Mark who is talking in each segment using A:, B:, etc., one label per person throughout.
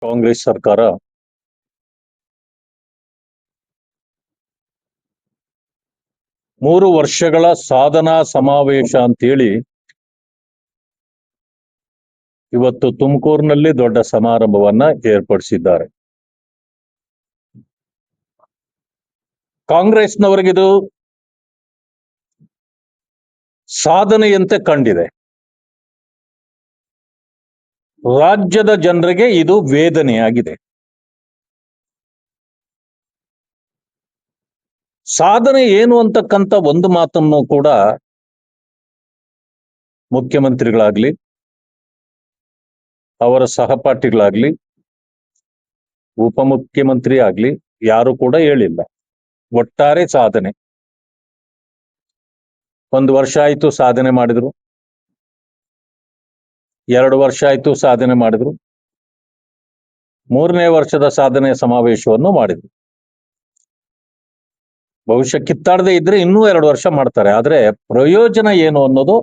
A: ಕಾಂಗ್ರೆಸ್ ಸರ್ಕಾರ 3 ವರ್ಷಗಳ ಸಾಧನಾ ಸಮಾವೇಶ ಅಂತೇಳಿ ಇವತ್ತು ತುಮಕೂರಿನಲ್ಲಿ ದೊಡ್ಡ ಸಮಾರಂಭವನ್ನ ಏರ್ಪಡಿಸಿದ್ದಾರೆ. ಕಾಂಗ್ರೆಸ್ನವರಿಗಿದು ಸಾಧನೆಯಂತೆ ಕಂಡಿದೆ. ರಾಜ್ಯದ ಜನರಿಗೆ ಇದು ವೇದನೆಯಾಗಿದೆ. ಸಾಧನೆ ಏನು ಅಂತಕ್ಕಂಥ ಒಂದು ಮಾತನ್ನು ಕೂಡ ಮುಖ್ಯಮಂತ್ರಿಗಳಾಗ್ಲಿ, ಅವರ ಸಹಪಾಠಿಗಳಾಗ್ಲಿ, ಉಪಮುಖ್ಯಮಂತ್ರಿ ಆಗ್ಲಿ ಯಾರು ಕೂಡ ಹೇಳಿಲ್ಲ. ಒಟ್ಟಾರೆ ಸಾಧನೆ 1 ವರ್ಷ ಆಯ್ತು ಸಾಧನೆ ಮಾಡಿದ್ರು, 2 ವರ್ಷ ಆಯ್ತು ಸಾಧನೆ ಮಾಡಿದ್ರು, 3ನೇ ವರ್ಷದ ಸಾಧನೆ ಸಮಾವೇಶವನ್ನು ಮಾಡಿದ್ರು. ಬಹುಶಃ ಕಿತ್ತಾಡದೆ ಇದ್ರೆ ಇನ್ನೂ 2 ವರ್ಷ ಮಾಡ್ತಾರೆ. ಆದ್ರೆ ಪ್ರಯೋಜನ ಏನು ಅನ್ನೋದು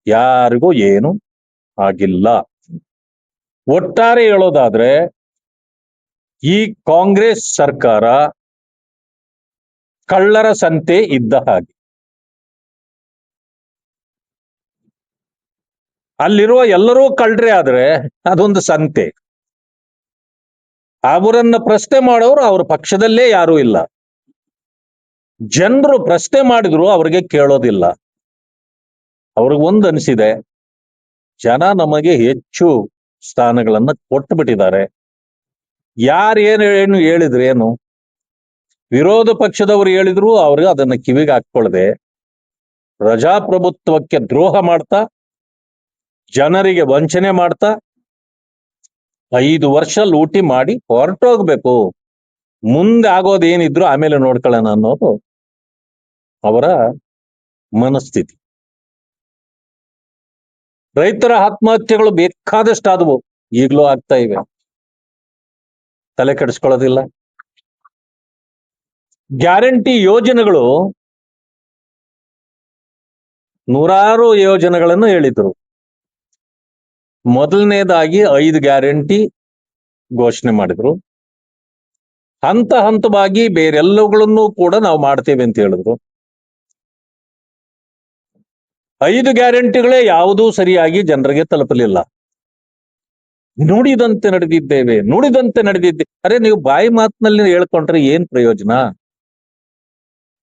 A: ಯಾರಿಗೂ ಏನು ಆಗಿಲ್ಲ. ಒಟ್ಟಾರೆ ಹೇಳೋದಾದ್ರೆ ಈ ಕಾಂಗ್ರೆಸ್ ಸರ್ಕಾರ ಕಳ್ಳರ ಸಂತೆ ಇದ್ದ ಹಾಗೆ. ಅಲ್ಲಿರುವ ಎಲ್ಲರೂ ಕಳ್ಳರೇ ಆದ್ರೆ ಅದೊಂದು ಸಂತೆ. ಅವರನ್ನ ಪ್ರಶ್ನೆ ಮಾಡೋರು ಅವ್ರ ಪಕ್ಷದಲ್ಲೇ ಯಾರೂ ಇಲ್ಲ. ಜನರು ಪ್ರಶ್ನೆ ಮಾಡಿದ್ರು ಅವ್ರಿಗೆ ಕೇಳೋದಿಲ್ಲ. ಅವ್ರಿಗೊಂದು ಅನಿಸಿದೆ, ಜನ ನಮಗೆ ಹೆಚ್ಚು ಸ್ಥಾನಗಳನ್ನ ಕೊಟ್ಟು ಬಿಟ್ಟಿದ್ದಾರೆ. ಯಾರೇನು ಹೇಳಿದ್ರೇನು, ವಿರೋಧ ಪಕ್ಷದವರು ಹೇಳಿದ್ರು ಅವ್ರಿಗೆ ಅದನ್ನ ಕಿವಿಗೆ ಹಾಕೊಳ್ಳದೆ ಪ್ರಜಾಪ್ರಭುತ್ವಕ್ಕೆ ದ್ರೋಹ ಮಾಡ್ತಾ, ಜನರಿಗೆ ವಂಚನೆ ಮಾಡ್ತಾ 5 ವರ್ಷ ಲೂಟಿ ಮಾಡಿ ಹೊರಟೋಗ್ಬೇಕು, ಮುಂದೆ ಆಗೋದೇನಿದ್ರು ಆಮೇಲೆ ನೋಡ್ಕೊಳ್ಳೋಣ ಅನ್ನೋದು ಅವರ ಮನಸ್ಥಿತಿ. ರೈತರ ಆತ್ಮಹತ್ಯೆಗಳು ಬೇಕಾದಷ್ಟು ಆದವು, ಈಗಲೂ ಆಗ್ತಾ ಇವೆ, ತಲೆ ಕೆಡಿಸ್ಕೊಳ್ಳೋದಿಲ್ಲ. ಗ್ಯಾರಂಟಿ ಯೋಜನೆಗಳು ನೂರಾರು ಯೋಜನೆಗಳನ್ನು ಹೇಳಿದ್ರು. ಮೊದಲನೇದಾಗಿ 5 ಗ್ಯಾರಂಟಿ ಘೋಷಣೆ ಮಾಡಿದ್ರು. ಹಂತ ಹಂತವಾಗಿ ಬೇರೆಲ್ಲವುಗಳನ್ನು ಕೂಡ ನಾವು ಮಾಡ್ತೇವೆ ಅಂತ ಹೇಳಿದ್ರು. 5 ಗ್ಯಾರಂಟಿಗಳೇ ಯಾವುದೂ ಸರಿಯಾಗಿ ಜನರಿಗೆ ತಲುಪಲಿಲ್ಲ. ನುಡಿದಂತೆ ನಡೆದಿದ್ದೇವೆ, ನುಡಿದಂತೆ ನಡೆದಿದ್ದೆ. ಅರೆ, ನೀವು ಬಾಯಿ ಮಾತಿನಲ್ಲಿ ಹೇಳ್ಕೊಂಡ್ರೆ ಏನ್ ಪ್ರಯೋಜನ?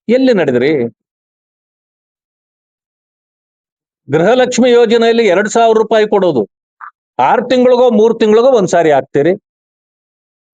A: ಎಲ್ಲಿ ನಡೆದ್ರಿ? ಗೃಹಲಕ್ಷ್ಮಿ ಯೋಜನೆಯಲ್ಲಿ 2,000 ರೂಪಾಯಿ ಕೊಡೋದು 6 ತಿಂಗಳಿಗೋ 3 ತಿಂಗಳಿಗೋ ಒಂದ್ಸಾರಿ ಹಾಕ್ತೀರಿ.